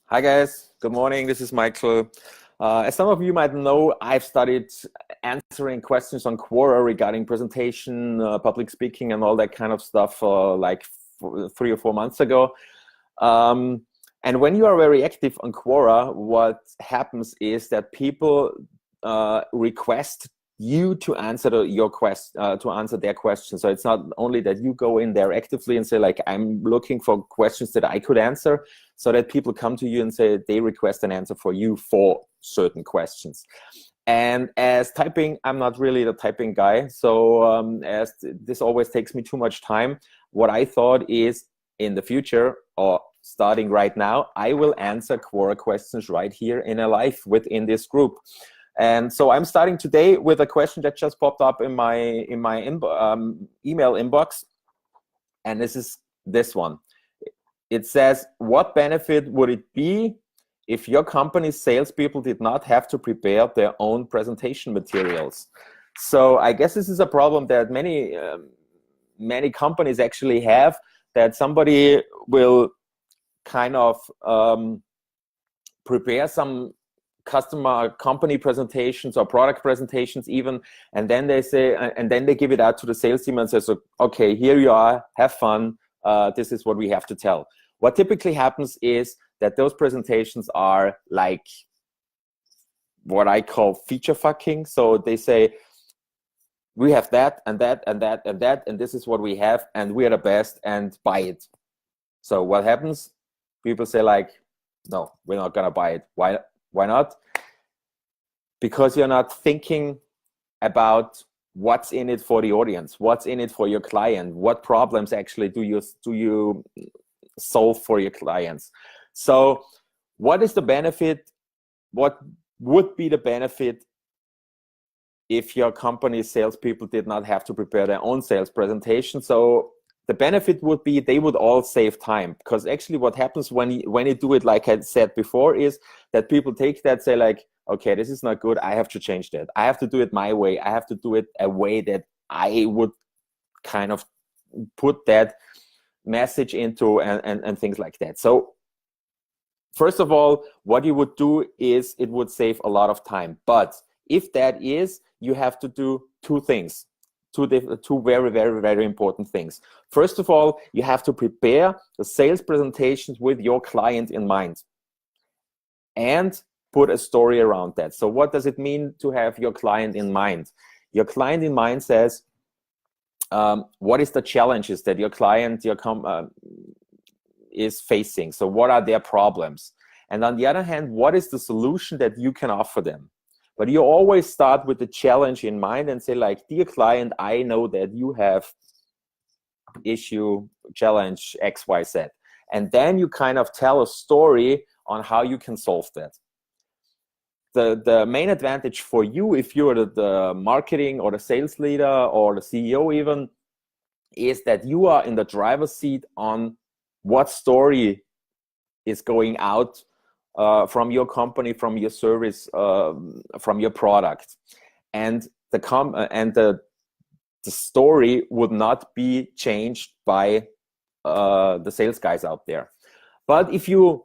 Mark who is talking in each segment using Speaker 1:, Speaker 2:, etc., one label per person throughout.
Speaker 1: Hi guys, good morning. This is Michael. As some of you might know, I've studied answering questions on Quora regarding presentation, public speaking, and all that kind of stuff like 3 or 4 months ago. And when you are very active on Quora, what happens is that people request you to answer their questions. So it's not only that you go in there actively and say like, I'm looking for questions that I could answer, so that people come to you and say they request an answer for you for certain questions. And as typing, I'm not really the typing guy, so as this always takes me too much time, what I thought is in the future, or starting right now, I will answer Quora questions right here in a live within this group. And so I'm starting today with a question that just popped up in my email inbox, and this is this one. It says, what benefit would it be if your company's salespeople did not have to prepare their own presentation materials? So I guess this is a problem that many companies actually have, that somebody will kind of prepare some customer company presentations or product presentations even, and then they say, and then they give it out to the sales team and says, okay, here you are, have fun, this is what we have to tell. What typically happens is that those presentations are like what I call feature fucking. So they say, we have that and that and that and that, and this is what we have, and we are the best, and buy it. So what happens? People say like, no, we're not gonna buy it. Why not? Because you're not thinking about what's in it for the audience, what's in it for your client, what problems actually do you solve for your clients. So what is the benefit? What would be the benefit if your company's salespeople did not have to prepare their own sales presentation? So the benefit would be they would all save time, because actually what happens when you do it, like I said before, is that people take that, say like, okay, this is not good, I have to change that. I have to do it my way. I have to do it a way that I would kind of put that message into, and things like that. So first of all, what you would do is it would save a lot of time. But if that is, you have to do two things. Two very, very, very important things. First of all, you have to prepare the sales presentations with your client in mind and put a story around that. So what does it mean to have your client in mind? Your client in mind says, what is the challenges that your client is facing? So what are their problems? And on the other hand, what is the solution that you can offer them? But you always start with the challenge in mind and say like, dear client, I know that you have issue, challenge X, Y, Z. And then you kind of tell a story on how you can solve that. The main advantage for you, if you're the marketing or the sales leader or the CEO even, is that you are in the driver's seat on what story is going out from your company, from your service, from your product, and the story would not be changed by the sales guys out there. But if you,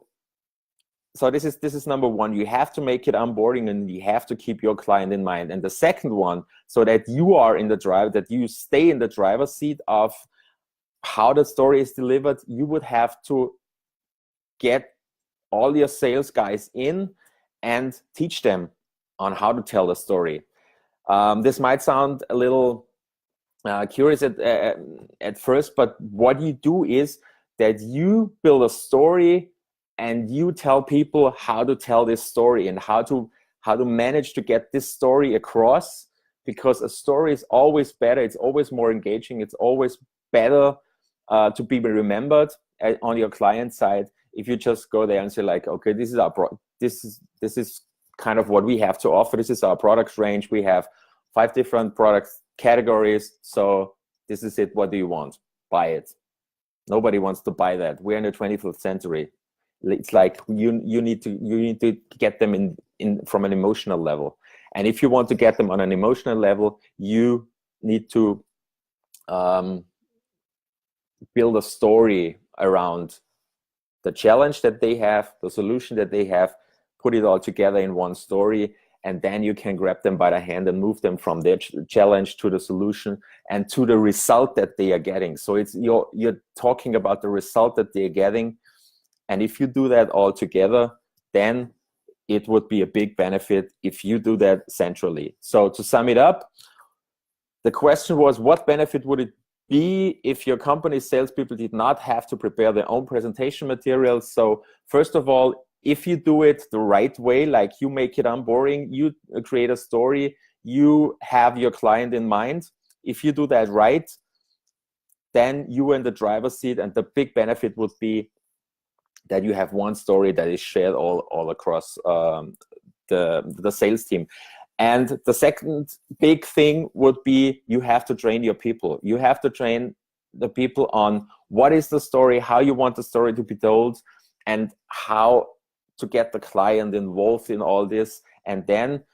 Speaker 1: so this is number one, you have to make it onboarding, and you have to keep your client in mind. And the second one, so that you are in the drive, that you stay in the driver's seat of how the story is delivered, you would have to get all your sales guys in and teach them on how to tell the story. This might sound a little curious at first, but what you do is that you build a story and you tell people how to tell this story and how to manage to get this story across, because a story is always better, it's always more engaging, it's always better to be remembered on your client side if you just go there and say like, okay, this is our this is kind of what we have to offer. This is our product range. We have 5 different product categories. So this is it. What do you want? Buy it. Nobody wants to buy that. We're in the 21st century. It's like you need to get them in from an emotional level. And if you want to get them on an emotional level, you need to build a story around the challenge that they have, the solution that they have, put it all together in one story, and then you can grab them by the hand and move them from their challenge to the solution and to the result that they are getting. So it's you're talking about the result that they're getting, and if you do that all together, then it would be a big benefit if you do that centrally. So to sum it up, the question was, what benefit would it be if your company's salespeople did not have to prepare their own presentation materials? So first of all, if you do it the right way, like you make it unboring, you create a story, you have your client in mind. If you do that right, then you are in the driver's seat, and the big benefit would be that you have one story that is shared all across the sales team. And the second big thing would be you have to train your people. You have to train the people on what is the story, how you want the story to be told, and how to get the client involved in all this. And then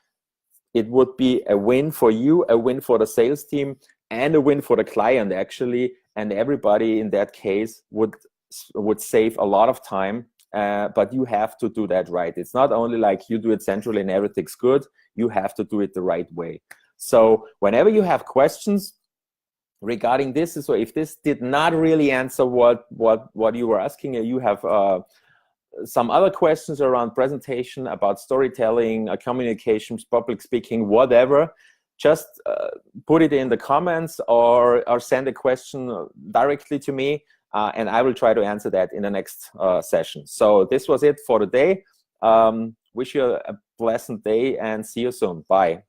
Speaker 1: it would be a win for you, a win for the sales team, and a win for the client, actually. And everybody in that case would save a lot of time, but you have to do that right. It's not only like you do it centrally and everything's good. You have to do it the right way. So whenever you have questions regarding this, so if this did not really answer what you were asking, you have some other questions around presentation, about storytelling, communications, public speaking, whatever, just put it in the comments or send a question directly to me, and I will try to answer that in the next session. So this was it for today. Wish you a pleasant day and see you soon. Bye.